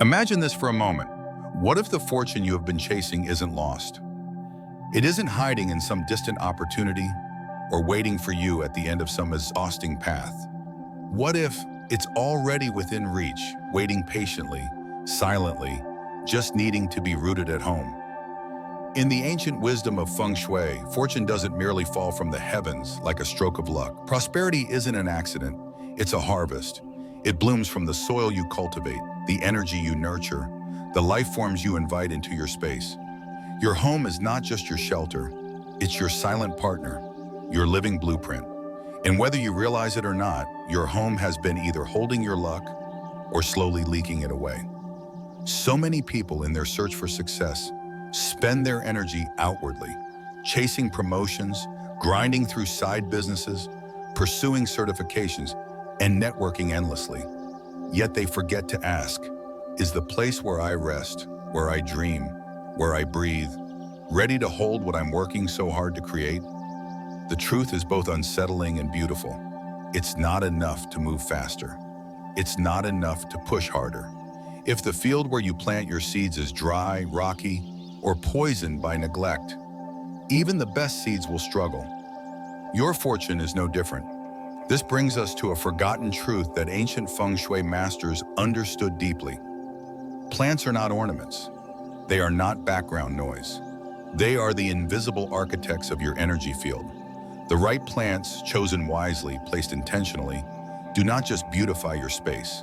Imagine this for a moment. What if the fortune you have been chasing isn't lost? It isn't hiding in some distant opportunity or waiting for you at the end of some exhausting path. What if it's already within reach, waiting patiently, silently, just needing to be rooted at home? In the ancient wisdom of Feng Shui, fortune doesn't merely fall from the heavens like a stroke of luck. Prosperity isn't an accident, it's a harvest. It blooms from the soil you cultivate, the energy you nurture, the life forms you invite into your space. Your home is not just your shelter, it's your silent partner, your living blueprint. And whether you realize it or not, your home has been either holding your luck or slowly leaking it away. So many people in their search for success spend their energy outwardly, chasing promotions, grinding through side businesses, pursuing certifications, and networking endlessly. Yet they forget to ask, is the place where I rest, where I dream, where I breathe, ready to hold what I'm working so hard to create? The truth is both unsettling and beautiful. It's not enough to move faster. It's not enough to push harder. If the field where you plant your seeds is dry, rocky, or poisoned by neglect, even the best seeds will struggle. Your fortune is no different. This brings us to a forgotten truth that ancient Feng Shui masters understood deeply. Plants are not ornaments. They are not background noise. They are the invisible architects of your energy field. The right plants, chosen wisely, placed intentionally, do not just beautify your space.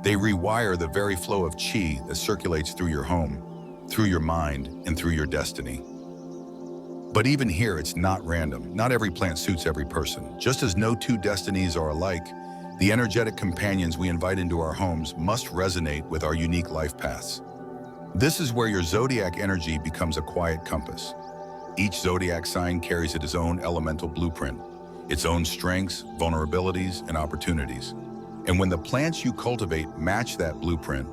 They rewire the very flow of qi that circulates through your home, through your mind, and through your destiny. But even here, it's not random. Not every plant suits every person. Just as no two destinies are alike, the energetic companions we invite into our homes must resonate with our unique life paths. This is where your zodiac energy becomes a quiet compass. Each zodiac sign carries its own elemental blueprint, its own strengths, vulnerabilities, and opportunities. And when the plants you cultivate match that blueprint,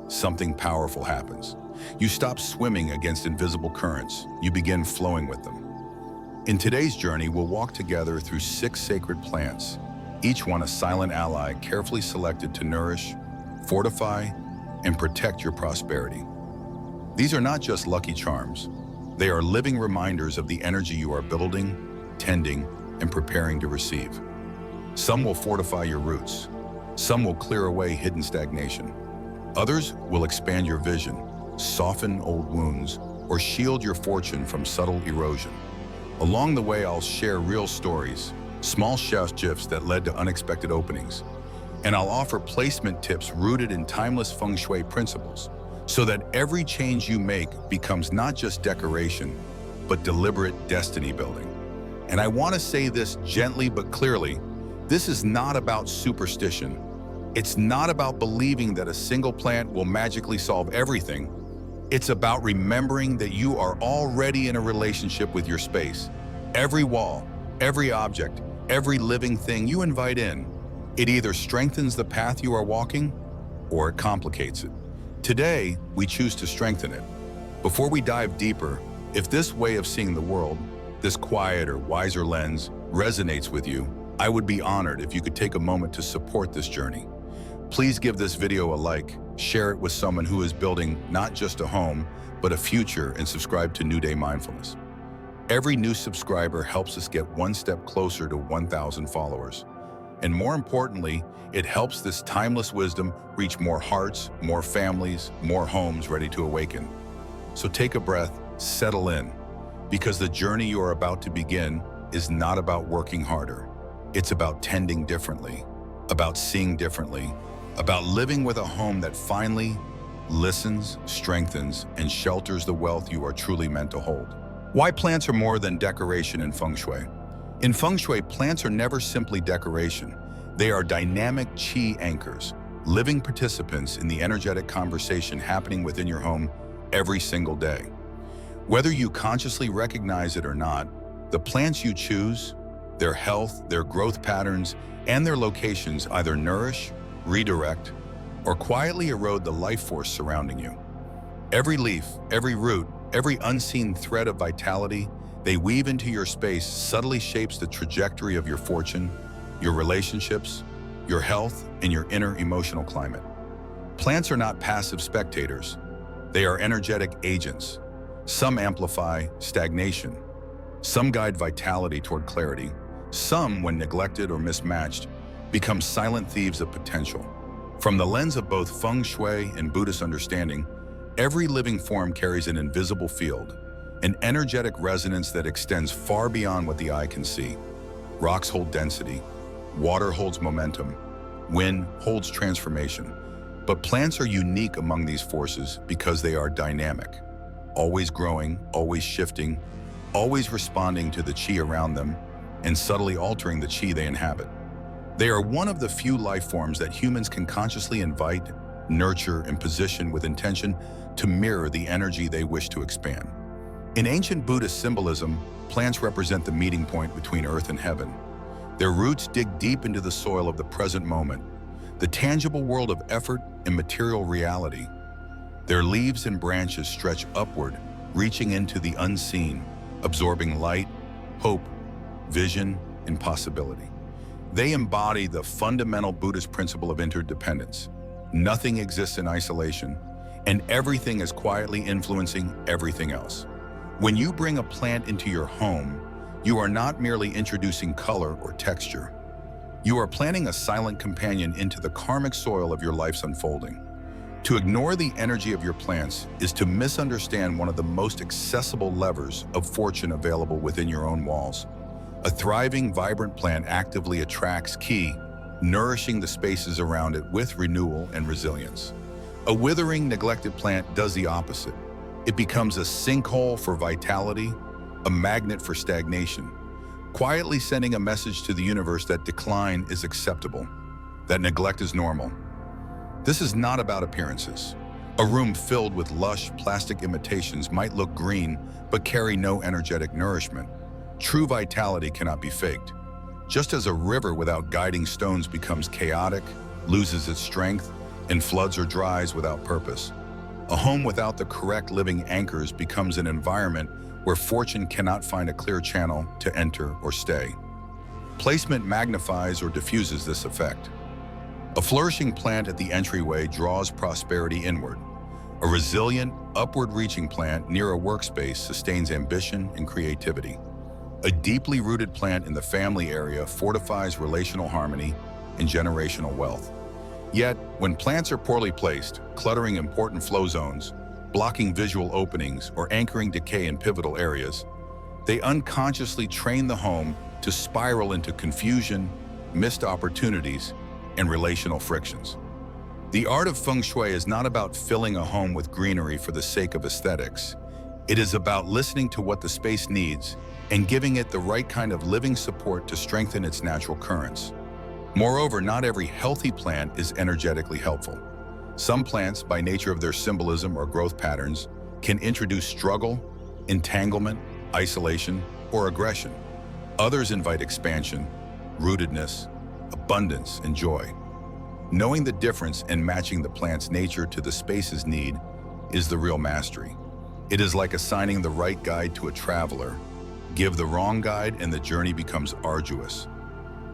something powerful happens. You stop swimming against invisible currents. You begin flowing with them. In today's journey, we'll walk together through 6 sacred plants, each one a silent ally carefully selected to nourish, fortify, and protect your prosperity. These are not just lucky charms. They are living reminders of the energy you are building, tending, and preparing to receive. Some will fortify your roots. Some will clear away hidden stagnation. Others will expand your vision, soften old wounds, or shield your fortune from subtle erosion. Along the way, I'll share real stories, small shifts that led to unexpected openings, and I'll offer placement tips rooted in timeless Feng Shui principles, so that every change you make becomes not just decoration, but deliberate destiny building. And I want to say this gently but clearly, this is not about superstition. It's not about believing that a single plant will magically solve everything. It's about remembering that you are already in a relationship with your space. Every wall, every object, every living thing you invite in, it either strengthens the path you are walking or it complicates it. Today, we choose to strengthen it. Before we dive deeper, if this way of seeing the world, this quieter, wiser lens, resonates with you, I would be honored if you could take a moment to support this journey. Please give this video a like, share it with someone who is building not just a home, but a future, and subscribe to New Day Mindfulness. Every new subscriber helps us get one step closer to 1,000 followers. And more importantly, it helps this timeless wisdom reach more hearts, more families, more homes ready to awaken. So take a breath, settle in, because the journey you are about to begin is not about working harder. It's about tending differently, about seeing differently, about living with a home that finally listens, strengthens, and shelters the wealth you are truly meant to hold. Why plants are more than decoration in Feng Shui? In Feng Shui, plants are never simply decoration. They are dynamic qi anchors, living participants in the energetic conversation happening within your home every single day. Whether you consciously recognize it or not, the plants you choose, their health, their growth patterns, and their locations either nourish, redirect, or quietly erode the life force surrounding you. Every leaf, every root, every unseen thread of vitality they weave into your space subtly shapes the trajectory of your fortune, your relationships, your health, and your inner emotional climate. Plants are not passive spectators. They are energetic agents. Some amplify stagnation. Some guide vitality toward clarity. Some, when neglected or mismatched, become silent thieves of potential. From the lens of both Feng Shui and Buddhist understanding, every living form carries an invisible field, an energetic resonance that extends far beyond what the eye can see. Rocks hold density, water holds momentum, wind holds transformation. But plants are unique among these forces because they are dynamic, always growing, always shifting, always responding to the qi around them, and subtly altering the qi they inhabit. They are one of the few life forms that humans can consciously invite, nurture, and position with intention to mirror the energy they wish to expand. In ancient Buddhist symbolism, plants represent the meeting point between earth and heaven. Their roots dig deep into the soil of the present moment, the tangible world of effort and material reality. Their leaves and branches stretch upward, reaching into the unseen, absorbing light, hope, vision, and possibility. They embody the fundamental Buddhist principle of interdependence. Nothing exists in isolation, and everything is quietly influencing everything else. When you bring a plant into your home, you are not merely introducing color or texture. You are planting a silent companion into the karmic soil of your life's unfolding. To ignore the energy of your plants is to misunderstand one of the most accessible levers of fortune available within your own walls. A thriving, vibrant plant actively attracts qi, nourishing the spaces around it with renewal and resilience. A withering, neglected plant does the opposite. It becomes a sinkhole for vitality, a magnet for stagnation, quietly sending a message to the universe that decline is acceptable, that neglect is normal. This is not about appearances. A room filled with lush plastic imitations might look green, but carry no energetic nourishment. True vitality cannot be faked. Just as a river without guiding stones becomes chaotic, loses its strength, and floods or dries without purpose, a home without the correct living anchors becomes an environment where fortune cannot find a clear channel to enter or stay. Placement magnifies or diffuses this effect. A flourishing plant at the entryway draws prosperity inward. A resilient, upward-reaching plant near a workspace sustains ambition and creativity. A deeply rooted plant in the family area fortifies relational harmony and generational wealth. Yet, when plants are poorly placed, cluttering important flow zones, blocking visual openings, or anchoring decay in pivotal areas, they unconsciously train the home to spiral into confusion, missed opportunities, and relational frictions. The art of Feng Shui is not about filling a home with greenery for the sake of aesthetics. It is about listening to what the space needs and giving it the right kind of living support to strengthen its natural currents. Moreover, not every healthy plant is energetically helpful. Some plants, by nature of their symbolism or growth patterns, can introduce struggle, entanglement, isolation, or aggression. Others invite expansion, rootedness, abundance, and joy. Knowing the difference and matching the plant's nature to the space's need is the real mastery. It is like assigning the right guide to a traveler. Give the wrong guide and the journey becomes arduous.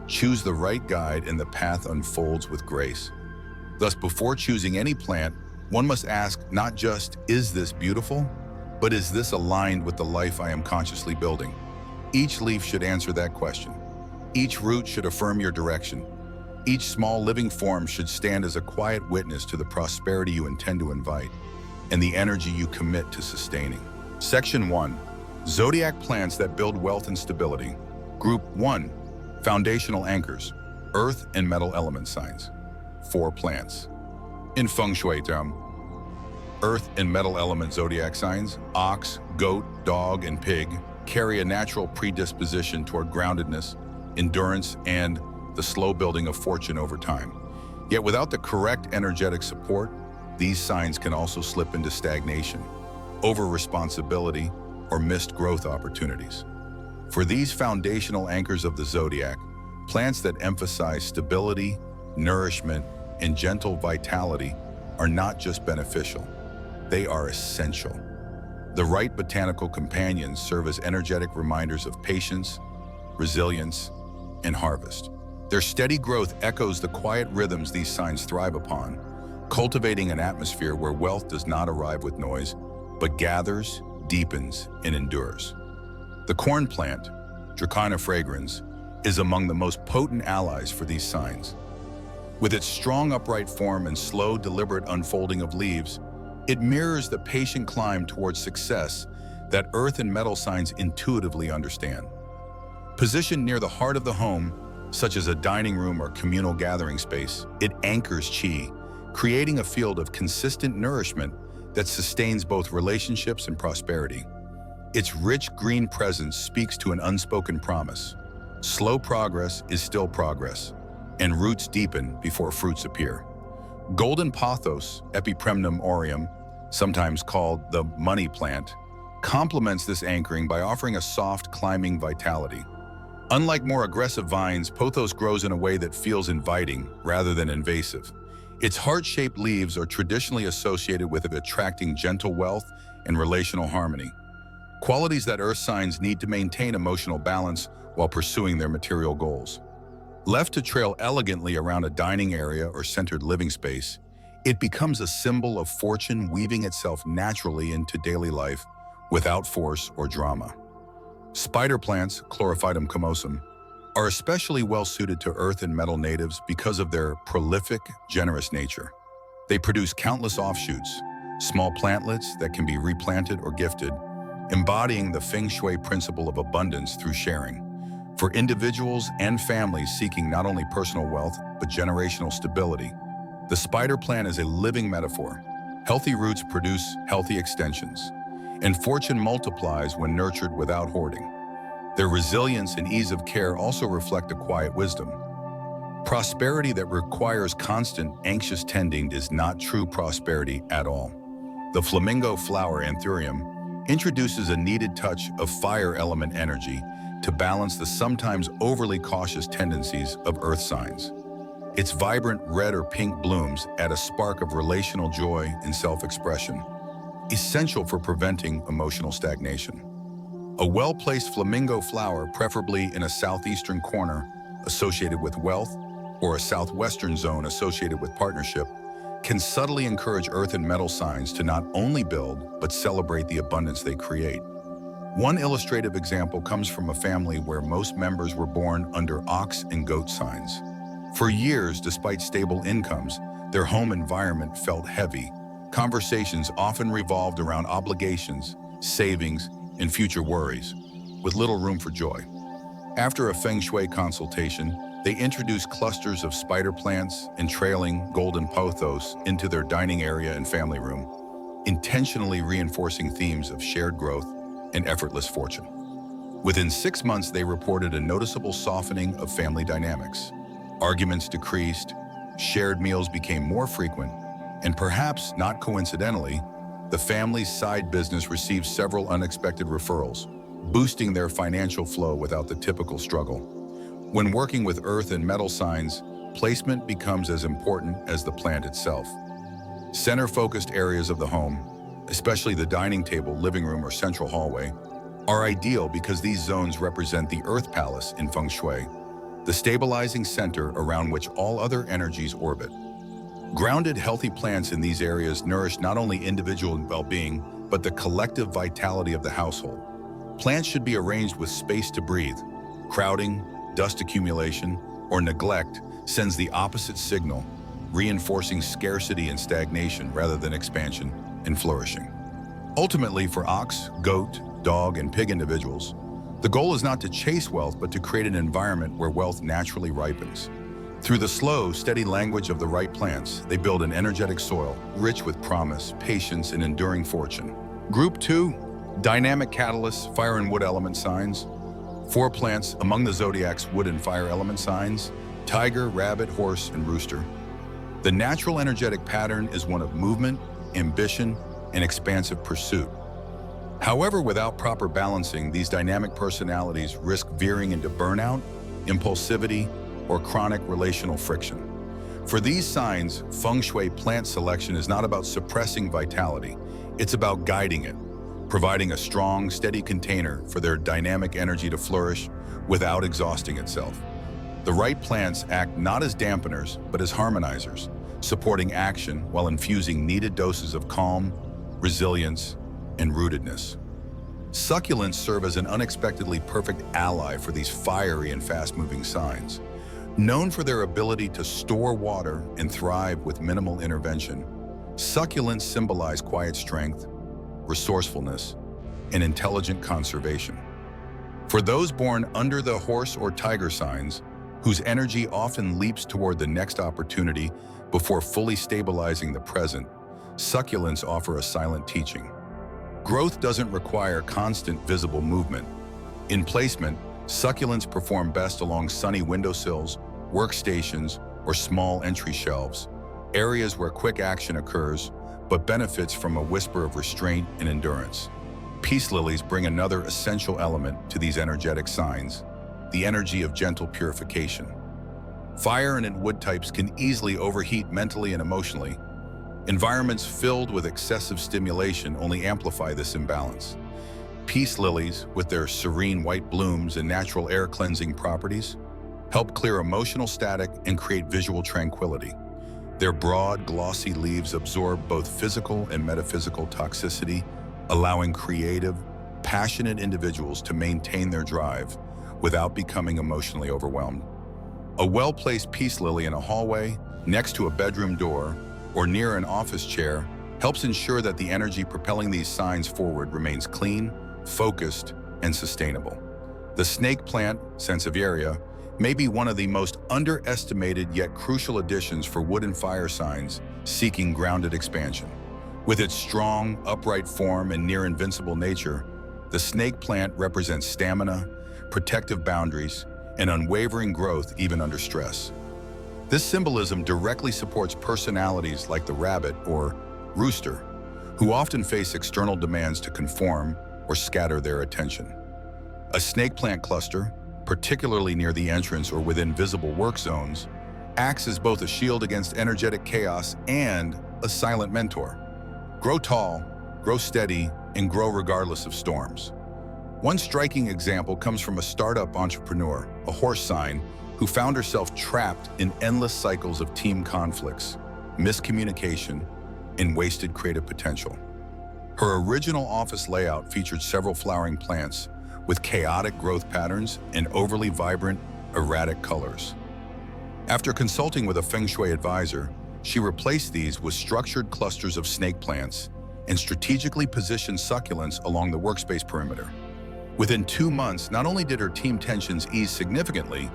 Choose the right guide and the path unfolds with grace. Thus, before choosing any plant, one must ask not just, is this beautiful, but is this aligned with the life I am consciously building? Each leaf should answer that question. Each root should affirm your direction. Each small living form should stand as a quiet witness to the prosperity you intend to invite and the energy you commit to sustaining. Section 1. Zodiac plants that build wealth and stability. Group 1. Foundational anchors, earth and metal element signs. 4 plants. In Feng Shui term, earth and metal element zodiac signs, ox, goat, dog, and pig, carry a natural predisposition toward groundedness, endurance, and the slow building of fortune over time. Yet without the correct energetic support, these signs can also slip into stagnation, over-responsibility, or missed growth opportunities. For these foundational anchors of the zodiac, plants that emphasize stability, nourishment, and gentle vitality are not just beneficial, they are essential. The right botanical companions serve as energetic reminders of patience, resilience, and harvest. Their steady growth echoes the quiet rhythms these signs thrive upon, cultivating an atmosphere where wealth does not arrive with noise, but gathers, deepens, and endures. The corn plant, Dracaena fragrans, is among the most potent allies for these signs. With its strong upright form and slow, deliberate unfolding of leaves, it mirrors the patient climb towards success that earth and metal signs intuitively understand. Positioned near the heart of the home, such as a dining room or communal gathering space, it anchors qi, creating a field of consistent nourishment that sustains both relationships and prosperity. Its rich green presence speaks to an unspoken promise. Slow progress is still progress, and roots deepen before fruits appear. Golden pothos, Epipremnum aureum, sometimes called the money plant, complements this anchoring by offering a soft, climbing vitality. Unlike more aggressive vines, pothos grows in a way that feels inviting rather than invasive. Its heart-shaped leaves are traditionally associated with attracting gentle wealth and relational harmony, qualities that earth signs need to maintain emotional balance while pursuing their material goals. Left to trail elegantly around a dining area or centered living space, it becomes a symbol of fortune weaving itself naturally into daily life without force or drama. Spider plants, Chlorophytum comosum, are especially well-suited to earth and metal natives because of their prolific, generous nature. They produce countless offshoots, small plantlets that can be replanted or gifted, embodying the Feng Shui principle of abundance through sharing. For individuals and families seeking not only personal wealth, but generational stability, the spider plant is a living metaphor. Healthy roots produce healthy extensions, and fortune multiplies when nurtured without hoarding. Their resilience and ease of care also reflect a quiet wisdom. Prosperity that requires constant, anxious tending is not true prosperity at all. The flamingo flower, Anthurium, introduces a needed touch of fire element energy to balance the sometimes overly cautious tendencies of earth signs. Its vibrant red or pink blooms add a spark of relational joy and self-expression, essential for preventing emotional stagnation. A well-placed flamingo flower, preferably in a southeastern corner associated with wealth or a southwestern zone associated with partnership, can subtly encourage earth and metal signs to not only build, but celebrate the abundance they create. One illustrative example comes from a family where most members were born under ox and goat signs. For years, despite stable incomes, their home environment felt heavy. Conversations often revolved around obligations, savings, and future worries, with little room for joy. After a Feng Shui consultation, they introduced clusters of spider plants and trailing golden pothos into their dining area and family room, intentionally reinforcing themes of shared growth and effortless fortune. Within 6 months, they reported a noticeable softening of family dynamics. Arguments decreased, shared meals became more frequent, and perhaps not coincidentally, the family's side business received several unexpected referrals, boosting their financial flow without the typical struggle. When working with earth and metal signs, placement becomes as important as the plant itself. Center-focused areas of the home, especially the dining table, living room, or central hallway, are ideal because these zones represent the earth palace in Feng Shui, the stabilizing center around which all other energies orbit. Grounded, healthy plants in these areas nourish not only individual well-being, but the collective vitality of the household. Plants should be arranged with space to breathe. Crowding, dust accumulation, or neglect sends the opposite signal, reinforcing scarcity and stagnation rather than expansion and flourishing. Ultimately, for ox, goat, dog, and pig individuals, the goal is not to chase wealth, but to create an environment where wealth naturally ripens. Through the slow, steady language of the right plants, they build an energetic soil, rich with promise, patience, and enduring fortune. Group 2, dynamic catalysts, fire and wood element signs. 4 plants among the Zodiac's wood and fire element signs: tiger, rabbit, horse, and rooster. The natural energetic pattern is one of movement, ambition, and expansive pursuit. However, without proper balancing, these dynamic personalities risk veering into burnout, impulsivity, or chronic relational friction. For these signs, Feng Shui plant selection is not about suppressing vitality, it's about guiding it, providing a strong, steady container for their dynamic energy to flourish without exhausting itself. The right plants act not as dampeners, but as harmonizers, supporting action while infusing needed doses of calm, resilience, and rootedness. Succulents serve as an unexpectedly perfect ally for these fiery and fast-moving signs. Known for their ability to store water and thrive with minimal intervention, succulents symbolize quiet strength, resourcefulness, and intelligent conservation. For those born under the horse or tiger signs, whose energy often leaps toward the next opportunity before fully stabilizing the present, succulents offer a silent teaching. Growth doesn't require constant visible movement. In placement, succulents perform best along sunny windowsills, workstations, or small entry shelves, areas where quick action occurs but benefits from a whisper of restraint and endurance. Peace lilies bring another essential element to these energetic signs, the energy of gentle purification. Fire and wood types can easily overheat mentally and emotionally. Environments filled with excessive stimulation only amplify this imbalance. Peace lilies, with their serene white blooms and natural air-cleansing properties, help clear emotional static and create visual tranquility. Their broad, glossy leaves absorb both physical and metaphysical toxicity, allowing creative, passionate individuals to maintain their drive without becoming emotionally overwhelmed. A well-placed peace lily in a hallway, next to a bedroom door, or near an office chair helps ensure that the energy propelling these signs forward remains clean, focused, and sustainable. The snake plant, Sansevieria, may be one of the most underestimated yet crucial additions for wood and fire signs seeking grounded expansion. With its strong, upright form and near-invincible nature, the snake plant represents stamina, protective boundaries, and unwavering growth even under stress. This symbolism directly supports personalities like the rabbit or rooster, who often face external demands to conform or scatter their attention. A snake plant cluster, particularly near the entrance or within visible work zones, acts as both a shield against energetic chaos and a silent mentor. Grow tall, grow steady, and grow regardless of storms. One striking example comes from a startup entrepreneur, a horse sign, who found herself trapped in endless cycles of team conflicts, miscommunication, and wasted creative potential. Her original office layout featured several flowering plants with chaotic growth patterns and overly vibrant, erratic colors. After consulting with a Feng Shui advisor, she replaced these with structured clusters of snake plants and strategically positioned succulents along the workspace perimeter. Within 2 months, not only did her team tensions ease significantly,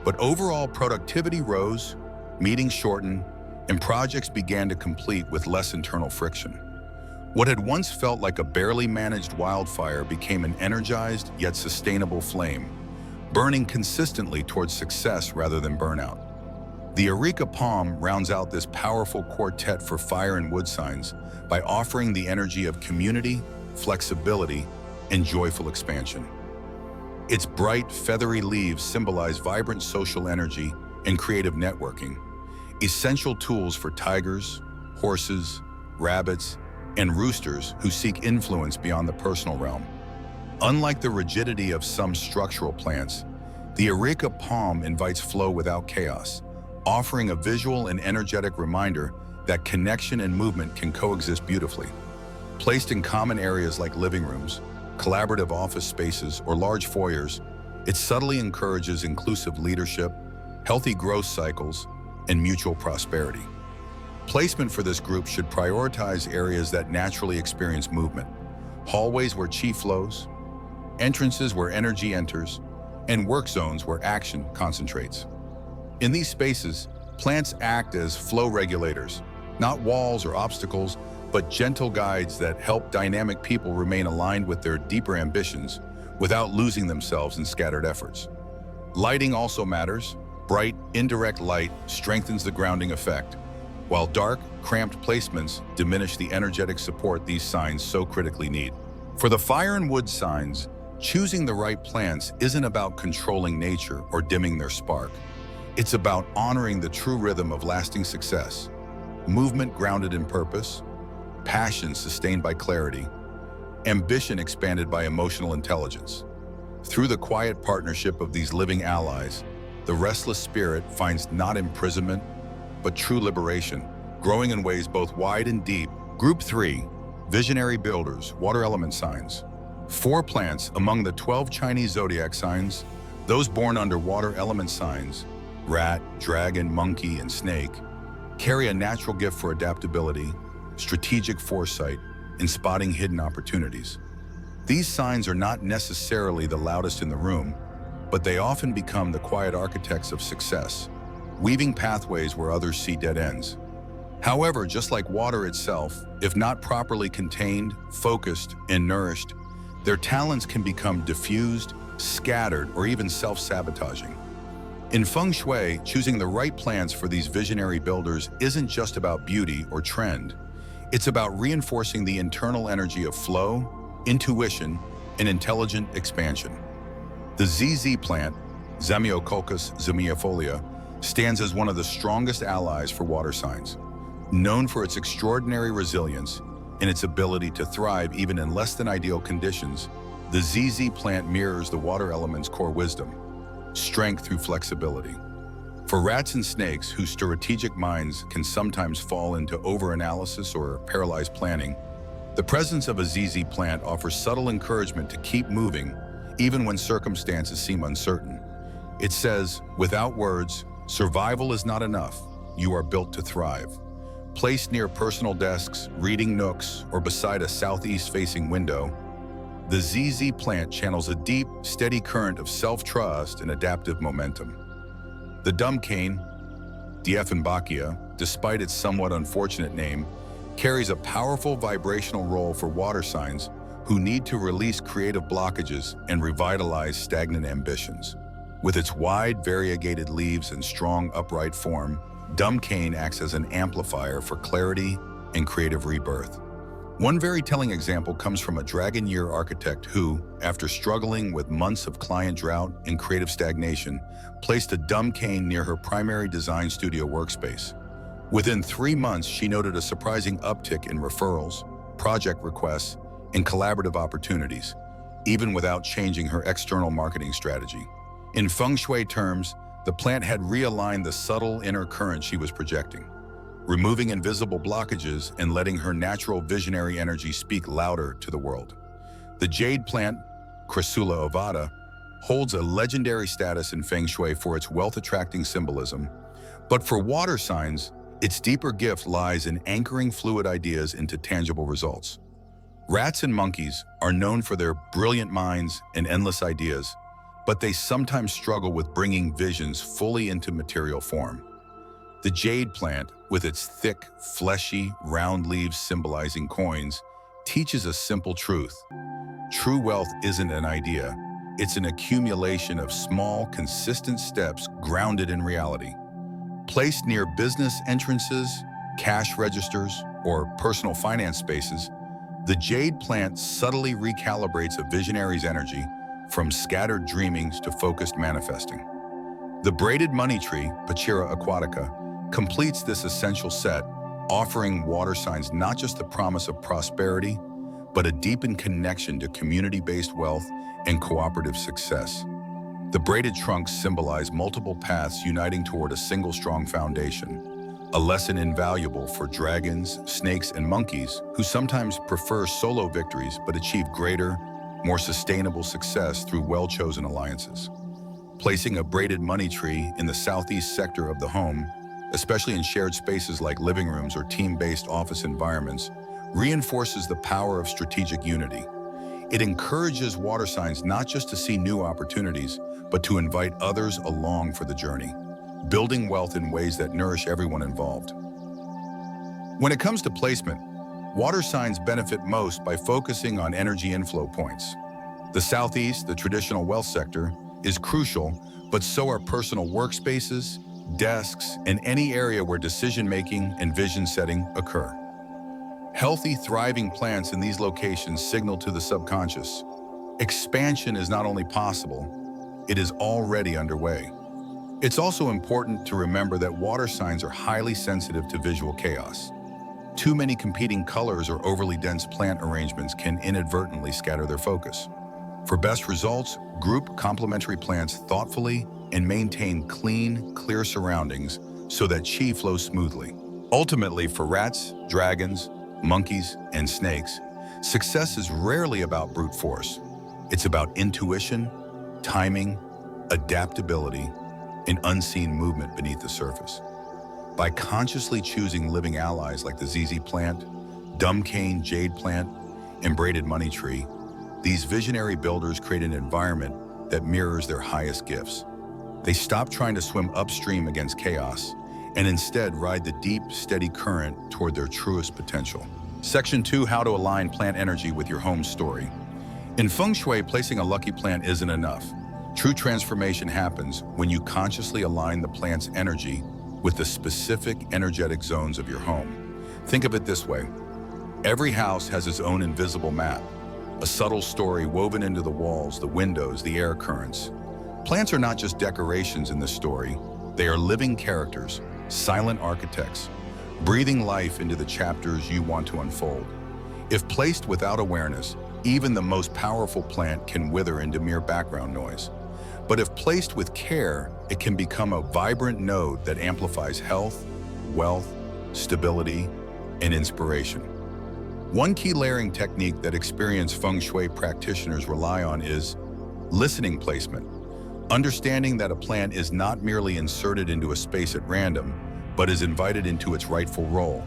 but overall productivity rose, meetings shortened, and projects began to complete with less internal friction. What had once felt like a barely managed wildfire became an energized yet sustainable flame, burning consistently towards success rather than burnout. The Areca palm rounds out this powerful quartet for fire and wood signs by offering the energy of community, flexibility, and joyful expansion. Its bright, feathery leaves symbolize vibrant social energy and creative networking, essential tools for tigers, horses, rabbits, and roosters who seek influence beyond the personal realm. Unlike the rigidity of some structural plants, the Areca palm invites flow without chaos, offering a visual and energetic reminder that connection and movement can coexist beautifully. Placed in common areas like living rooms, collaborative office spaces, or large foyers, it subtly encourages inclusive leadership, healthy growth cycles, and mutual prosperity. Placement for this group should prioritize areas that naturally experience movement, hallways where chi flows, entrances where energy enters, and work zones where action concentrates. In these spaces, plants act as flow regulators, not walls or obstacles, but gentle guides that help dynamic people remain aligned with their deeper ambitions without losing themselves in scattered efforts. Lighting also matters. Bright, indirect light strengthens the grounding effect, while dark, cramped placements diminish the energetic support these signs so critically need. For the fire and wood signs, choosing the right plants isn't about controlling nature or dimming their spark. It's about honoring the true rhythm of lasting success, movement grounded in purpose, passion sustained by clarity, ambition expanded by emotional intelligence. Through the quiet partnership of these living allies, the restless spirit finds not imprisonment, but true liberation, growing in ways both wide and deep. Group 3, visionary builders, water element signs. 4 plants among the 12 Chinese zodiac signs, those born under water element signs, rat, dragon, monkey, and snake, carry a natural gift for adaptability, strategic foresight, and spotting hidden opportunities. These signs are not necessarily the loudest in the room, but they often become the quiet architects of success, weaving pathways where others see dead ends. However, just like water itself, if not properly contained, focused, and nourished, their talents can become diffused, scattered, or even self-sabotaging. In Feng Shui, choosing the right plants for these visionary builders isn't just about beauty or trend. It's about reinforcing the internal energy of flow, intuition, and intelligent expansion. The ZZ plant, Zamioculcas zimiifolia, stands as one of the strongest allies for water signs. Known for its extraordinary resilience and its ability to thrive even in less than ideal conditions, the ZZ plant mirrors the water element's core wisdom, strength through flexibility. For rats and snakes whose strategic minds can sometimes fall into overanalysis or paralyzed planning, the presence of a ZZ plant offers subtle encouragement to keep moving even when circumstances seem uncertain. It says, without words, survival is not enough. You are built to thrive. Placed near personal desks, reading nooks, or beside a southeast-facing window, the ZZ plant channels a deep, steady current of self-trust and adaptive momentum. The dumb cane, Dieffenbachia, despite its somewhat unfortunate name, carries a powerful vibrational role for water signs who need to release creative blockages and revitalize stagnant ambitions. With its wide, variegated leaves and strong, upright form, dumb cane acts as an amplifier for clarity and creative rebirth. One very telling example comes from a dragon year architect who, after struggling with months of client drought and creative stagnation, placed a dumb cane near her primary design studio workspace. Within 3 months, she noted a surprising uptick in referrals, project requests, and collaborative opportunities, even without changing her external marketing strategy. In Feng Shui terms, the plant had realigned the subtle inner current she was projecting, removing invisible blockages and letting her natural visionary energy speak louder to the world. The jade plant, Crassula ovata, holds a legendary status in Feng Shui for its wealth-attracting symbolism, but for water signs, its deeper gift lies in anchoring fluid ideas into tangible results. Rats and monkeys are known for their brilliant minds and endless ideas, but they sometimes struggle with bringing visions fully into material form. The jade plant, with its thick, fleshy, round leaves symbolizing coins, teaches a simple truth. True wealth isn't an idea, it's an accumulation of small, consistent steps grounded in reality. Placed near business entrances, cash registers, or personal finance spaces, the jade plant subtly recalibrates a visionary's energy from scattered dreamings to focused manifesting. The braided money tree, Pachira aquatica, completes this essential set, offering water signs not just the promise of prosperity, but a deepened connection to community-based wealth and cooperative success. The braided trunks symbolize multiple paths uniting toward a single strong foundation, a lesson invaluable for dragons, snakes, and monkeys who sometimes prefer solo victories but achieve greater, more sustainable success through well-chosen alliances. Placing a braided money tree in the southeast sector of the home, especially in shared spaces like living rooms or team-based office environments, reinforces the power of strategic unity. It encourages water signs not just to see new opportunities, but to invite others along for the journey, building wealth in ways that nourish everyone involved. When it comes to placement, water signs benefit most by focusing on energy inflow points. The southeast, the traditional wealth sector, is crucial, but so are personal workspaces, desks, and any area where decision-making and vision setting occur. Healthy, thriving plants in these locations signal to the subconscious. Expansion is not only possible, it is already underway. It's also important to remember that water signs are highly sensitive to visual chaos. Too many competing colors or overly dense plant arrangements can inadvertently scatter their focus. For best results, group complementary plants thoughtfully and maintain clean, clear surroundings so that qi flows smoothly. Ultimately, for rats, dragons, monkeys, and snakes, success is rarely about brute force. It's about intuition, timing, adaptability, and unseen movement beneath the surface. By consciously choosing living allies like the ZZ plant, dumb cane jade plant, and braided money tree, these visionary builders create an environment that mirrors their highest gifts. They stop trying to swim upstream against chaos and instead ride the deep, steady current toward their truest potential. Section 2, how to align plant energy with your home story. In Feng Shui, placing a lucky plant isn't enough. True transformation happens when you consciously align the plant's energy with the specific energetic zones of your home. Think of it this way. Every house has its own invisible map, a subtle story woven into the walls, the windows, the air currents. Plants are not just decorations in this story. They are living characters, silent architects, breathing life into the chapters you want to unfold. If placed without awareness, even the most powerful plant can wither into mere background noise. But if placed with care, it can become a vibrant node that amplifies health, wealth, stability, and inspiration. One key layering technique that experienced Feng Shui practitioners rely on is listening placement. Understanding that a plant is not merely inserted into a space at random, but is invited into its rightful role.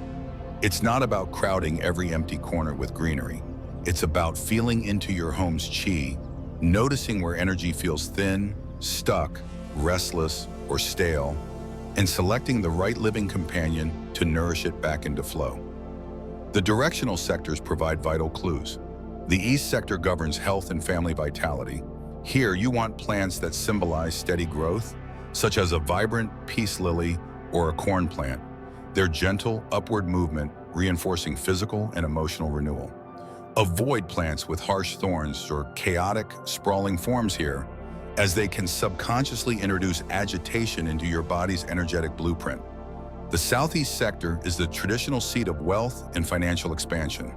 It's not about crowding every empty corner with greenery. It's about feeling into your home's chi, noticing where energy feels thin, stuck, restless, or stale, and selecting the right living companion to nourish it back into flow. The directional sectors provide vital clues. The East sector governs health and family vitality. Here, you want plants that symbolize steady growth, such as a vibrant peace lily or a corn plant. Their gentle, upward movement reinforcing physical and emotional renewal. Avoid plants with harsh thorns or chaotic, sprawling forms here, as they can subconsciously introduce agitation into your body's energetic blueprint. The Southeast sector is the traditional seat of wealth and financial expansion.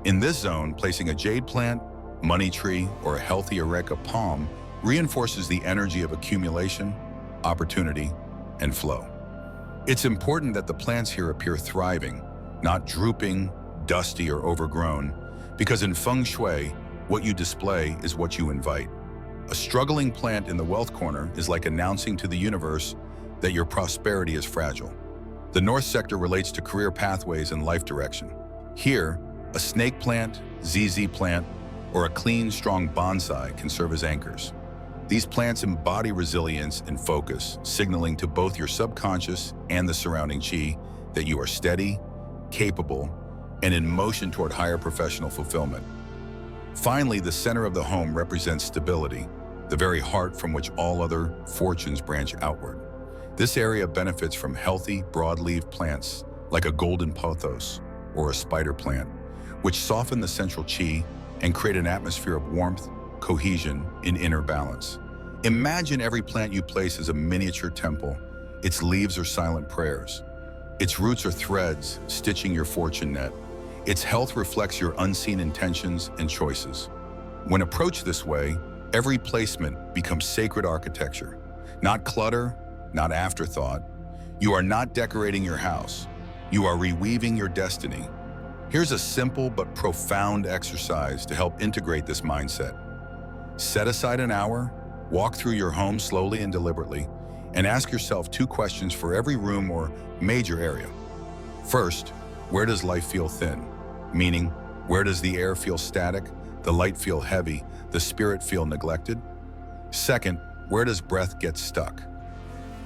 In this zone, placing a jade plant, money tree, or a healthy areca palm reinforces the energy of accumulation, opportunity, and flow. It's important that the plants here appear thriving, not drooping, dusty, or overgrown, because in Feng Shui, what you display is what you invite. A struggling plant in the wealth corner is like announcing to the universe that your prosperity is fragile. The North sector relates to career pathways and life direction. Here, a snake plant, ZZ plant, or a clean, strong bonsai can serve as anchors. These plants embody resilience and focus, signaling to both your subconscious and the surrounding chi that you are steady, capable, and in motion toward higher professional fulfillment. Finally, the center of the home represents stability, the very heart from which all other fortunes branch outward. This area benefits from healthy, broad-leaved plants like a golden pothos or a spider plant, which soften the central chi and create an atmosphere of warmth, cohesion, and inner balance. Imagine every plant you place as a miniature temple. Its leaves are silent prayers. Its roots are threads stitching your fortune net. Its health reflects your unseen intentions and choices. When approached this way, every placement becomes sacred architecture. Not clutter, not afterthought. You are not decorating your house. You are reweaving your destiny. Here's a simple but profound exercise to help integrate this mindset. Set aside an hour, walk through your home slowly and deliberately, and ask yourself 2 questions for every room or major area. First, where does life feel thin? Meaning, where does the air feel static, the light feel heavy, the spirit feel neglected? Second, where does breath get stuck?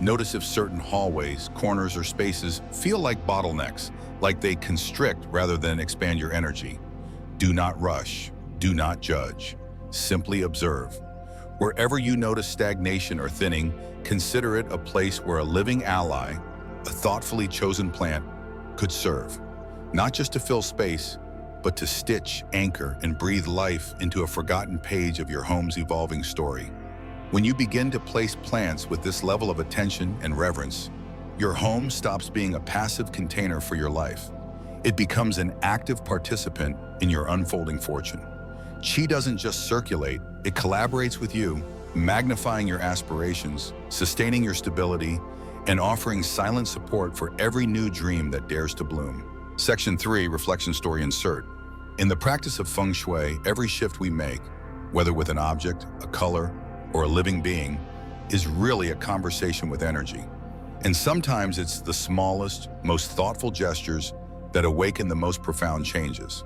Notice if certain hallways, corners, or spaces feel like bottlenecks, like they constrict rather than expand your energy. Do not rush. Do not judge. Simply observe. Wherever you notice stagnation or thinning, consider it a place where a living ally, a thoughtfully chosen plant, could serve. Not just to fill space, but to stitch, anchor, and breathe life into a forgotten page of your home's evolving story. When you begin to place plants with this level of attention and reverence, your home stops being a passive container for your life. It becomes an active participant in your unfolding fortune. Chi doesn't just circulate, it collaborates with you, magnifying your aspirations, sustaining your stability, and offering silent support for every new dream that dares to bloom. Section 3, Reflection Story Insert. In the practice of Feng Shui, every shift we make, whether with an object, a color, or a living being, is really a conversation with energy. And sometimes it's the smallest, most thoughtful gestures that awaken the most profound changes.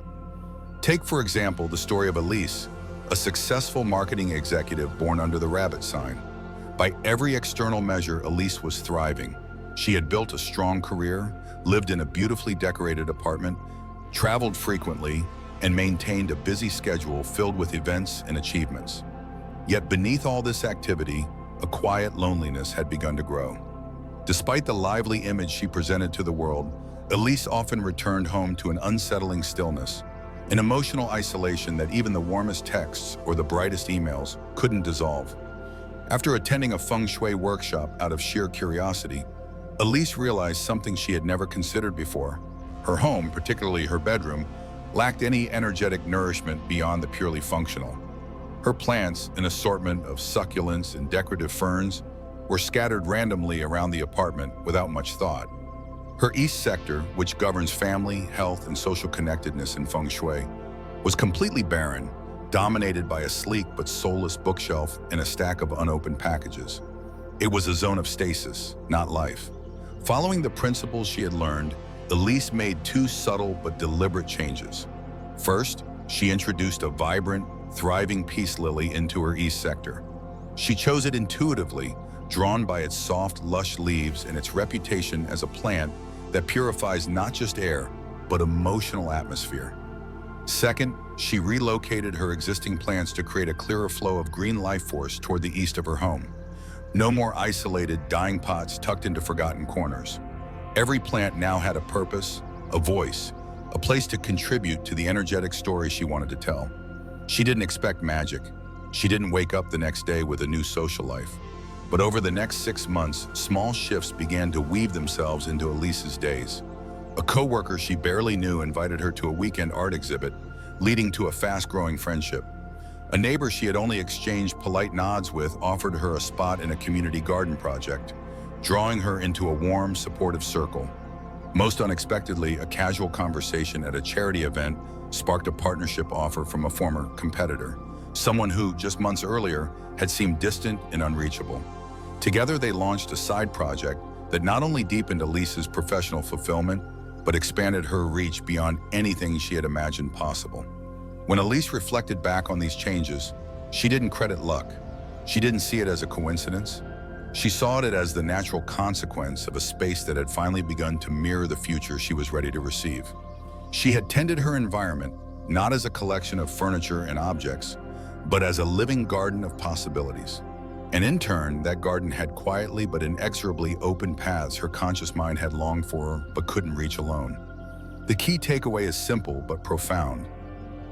Take, for example, the story of Elise, a successful marketing executive born under the rabbit sign. By every external measure, Elise was thriving. She had built a strong career, lived in a beautifully decorated apartment, traveled frequently, and maintained a busy schedule filled with events and achievements. Yet beneath all this activity, a quiet loneliness had begun to grow. Despite the lively image she presented to the world, Elise often returned home to an unsettling stillness, an emotional isolation that even the warmest texts or the brightest emails couldn't dissolve. After attending a Feng Shui workshop out of sheer curiosity, Elise realized something she had never considered before. Her home, particularly her bedroom, lacked any energetic nourishment beyond the purely functional. Her plants, an assortment of succulents and decorative ferns, were scattered randomly around the apartment without much thought. Her east sector, which governs family, health, and social connectedness in Feng Shui, was completely barren, dominated by a sleek but soulless bookshelf and a stack of unopened packages. It was a zone of stasis, not life. Following the principles she had learned, Elise made two subtle but deliberate changes. First, she introduced a vibrant, thriving peace lily into her east sector. She chose it intuitively, drawn by its soft, lush leaves and its reputation as a plant that purifies not just air, but emotional atmosphere. Second, she relocated her existing plants to create a clearer flow of green life force toward the east of her home. No more isolated, dying pots tucked into forgotten corners. Every plant now had a purpose, a voice, a place to contribute to the energetic story she wanted to tell. She didn't expect magic. She didn't wake up the next day with a new social life. But over the next 6 months, small shifts began to weave themselves into Elise's days. A coworker she barely knew invited her to a weekend art exhibit, leading to a fast-growing friendship. A neighbor she had only exchanged polite nods with offered her a spot in a community garden project, drawing her into a warm, supportive circle. Most unexpectedly, a casual conversation at a charity event sparked a partnership offer from a former competitor, someone who, just months earlier, had seemed distant and unreachable. Together, they launched a side project that not only deepened Elise's professional fulfillment, but expanded her reach beyond anything she had imagined possible. When Elise reflected back on these changes, she didn't credit luck. She didn't see it as a coincidence. She saw it as the natural consequence of a space that had finally begun to mirror the future she was ready to receive. She had tended her environment not as a collection of furniture and objects, but as a living garden of possibilities. And in turn, that garden had quietly but inexorably opened paths her conscious mind had longed for but couldn't reach alone. The key takeaway is simple but profound.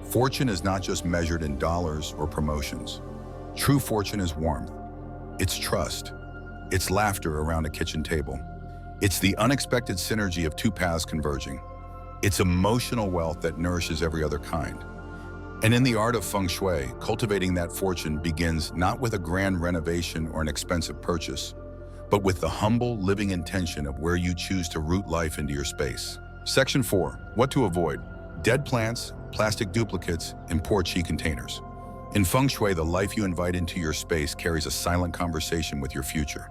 Fortune is not just measured in dollars or promotions. True fortune is warmth. It's trust. It's laughter around a kitchen table. It's the unexpected synergy of two paths converging. It's emotional wealth that nourishes every other kind. And in the art of Feng Shui, cultivating that fortune begins not with a grand renovation or an expensive purchase, but with the humble living intention of where you choose to root life into your space. Section 4, what to avoid: dead plants, plastic duplicates, and poor qi containers. In Feng Shui, the life you invite into your space carries a silent conversation with your future.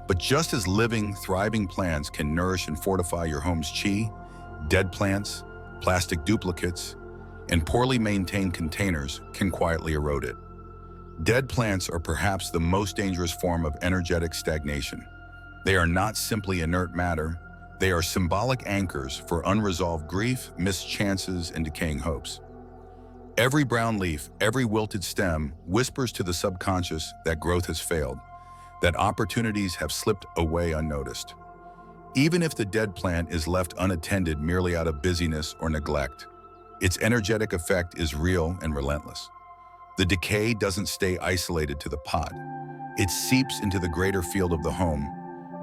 But just as living, thriving plants can nourish and fortify your home's qi, dead plants, plastic duplicates, and poorly maintained containers can quietly erode it. Dead plants are perhaps the most dangerous form of energetic stagnation. They are not simply inert matter, they are symbolic anchors for unresolved grief, missed chances, and decaying hopes. Every brown leaf, every wilted stem whispers to the subconscious that growth has failed, that opportunities have slipped away unnoticed. Even if the dead plant is left unattended merely out of busyness or neglect, its energetic effect is real and relentless. The decay doesn't stay isolated to the pot. It seeps into the greater field of the home,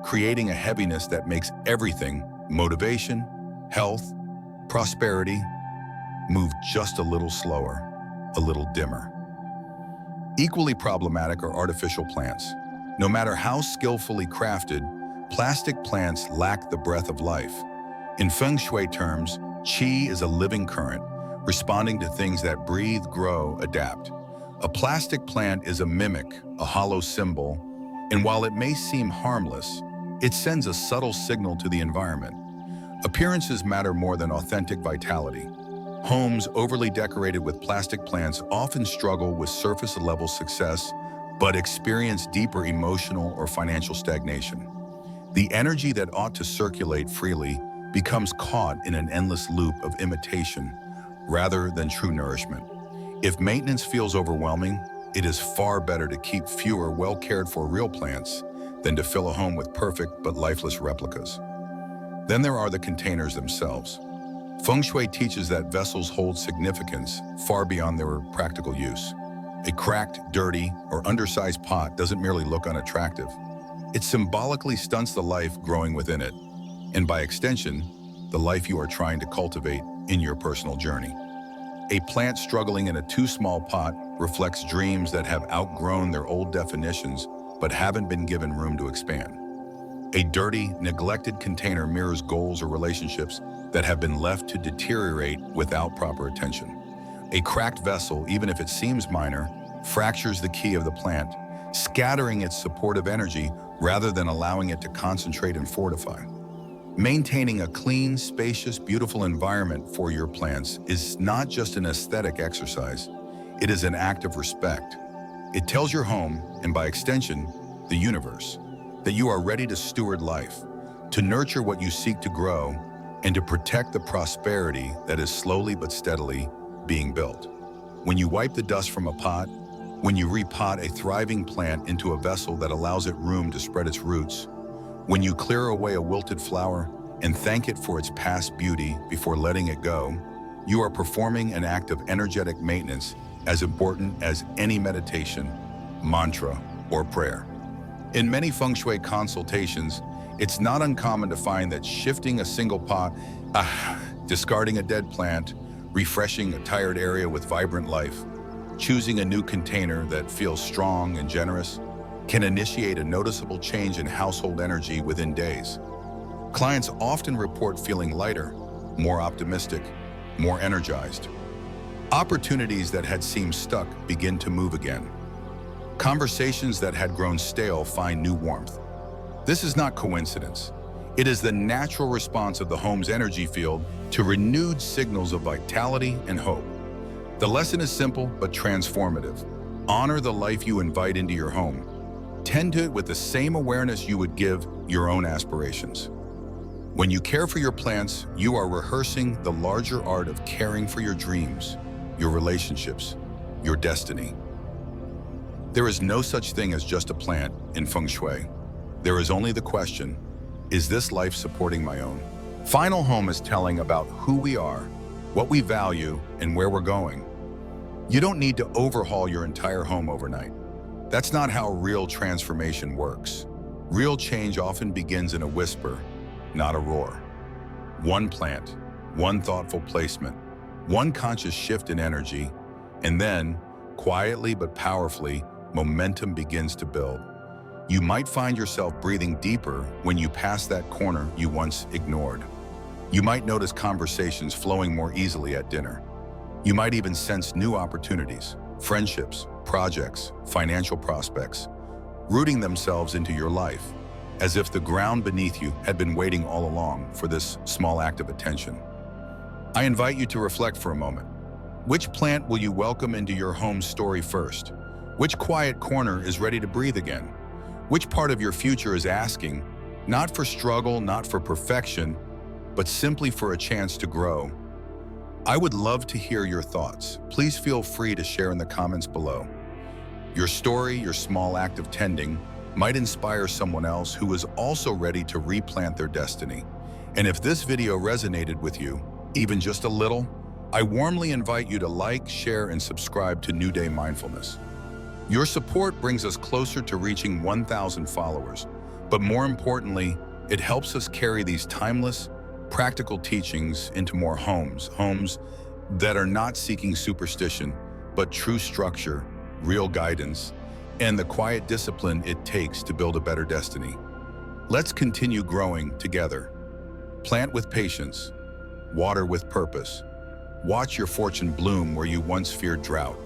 creating a heaviness that makes everything, motivation, health, prosperity, move just a little slower, a little dimmer. Equally problematic are artificial plants. No matter how skillfully crafted, Plastic plants lack the breath of life. In Feng Shui terms, Qi is a living current, responding to things that breathe, grow, adapt. A plastic plant is a mimic, a hollow symbol, and while it may seem harmless, it sends a subtle signal to the environment. Appearances matter more than authentic vitality. Homes overly decorated with plastic plants often struggle with surface-level success, but experience deeper emotional or financial stagnation. The energy that ought to circulate freely becomes caught in an endless loop of imitation rather than true nourishment. If maintenance feels overwhelming, it is far better to keep fewer well-cared-for real plants than to fill a home with perfect but lifeless replicas. Then there are the containers themselves. Feng Shui teaches that vessels hold significance far beyond their practical use. A cracked, dirty, or undersized pot doesn't merely look unattractive. It symbolically stunts the life growing within it, and by extension, the life you are trying to cultivate in your personal journey. A plant struggling in a too small pot reflects dreams that have outgrown their old definitions but haven't been given room to expand. A dirty, neglected container mirrors goals or relationships that have been left to deteriorate without proper attention. A cracked vessel, even if it seems minor, fractures the key of the plant, scattering its supportive energy rather than allowing it to concentrate and fortify. Maintaining a clean, spacious, beautiful environment for your plants is not just an aesthetic exercise, it is an act of respect. It tells your home, and by extension, the universe, that you are ready to steward life, to nurture what you seek to grow, and to protect the prosperity that is slowly but steadily being built. When you wipe the dust from a pot, when you repot a thriving plant into a vessel that allows it room to spread its roots, when you clear away a wilted flower and thank it for its past beauty before letting it go, you are performing an act of energetic maintenance as important as any meditation, mantra, or prayer. In many Feng Shui consultations, it's not uncommon to find that shifting a single pot, discarding a dead plant, refreshing a tired area with vibrant life, choosing a new container that feels strong and generous, can initiate a noticeable change in household energy within days. Clients often report feeling lighter, more optimistic, more energized. Opportunities that had seemed stuck begin to move again. Conversations that had grown stale find new warmth. This is not coincidence. It is the natural response of the home's energy field to renewed signals of vitality and hope. The lesson is simple but transformative. Honor the life you invite into your home. Tend to it with the same awareness you would give your own aspirations. When you care for your plants, you are rehearsing the larger art of caring for your dreams, your relationships, your destiny. There is no such thing as just a plant in Feng Shui. There is only the question, is this life supporting my own? Final home is telling about who we are, what we value, and where we're going. You don't need to overhaul your entire home overnight. That's not how real transformation works. Real change often begins in a whisper, not a roar. One plant, one thoughtful placement, one conscious shift in energy, and then, quietly but powerfully, momentum begins to build. You might find yourself breathing deeper when you pass that corner you once ignored. You might notice conversations flowing more easily at dinner. You might even sense new opportunities, friendships, projects, financial prospects, rooting themselves into your life, as if the ground beneath you had been waiting all along for this small act of attention. I invite you to reflect for a moment. Which plant will you welcome into your home story first? Which quiet corner is ready to breathe again? Which part of your future is asking, not for struggle, not for perfection, but simply for a chance to grow? I would love to hear your thoughts. Please feel free to share in the comments below. Your story, your small act of tending, might inspire someone else who is also ready to replant their destiny. And if this video resonated with you, even just a little, I warmly invite you to like, share, and subscribe to New Day Mindfulness. Your support brings us closer to reaching 1,000 followers, but more importantly, it helps us carry these timeless, practical teachings into more homes that are not seeking superstition, but true structure, real guidance, and the quiet discipline it takes to build a better destiny. Let's continue growing together. Plant with patience, water with purpose. Watch your fortune bloom where you once feared drought.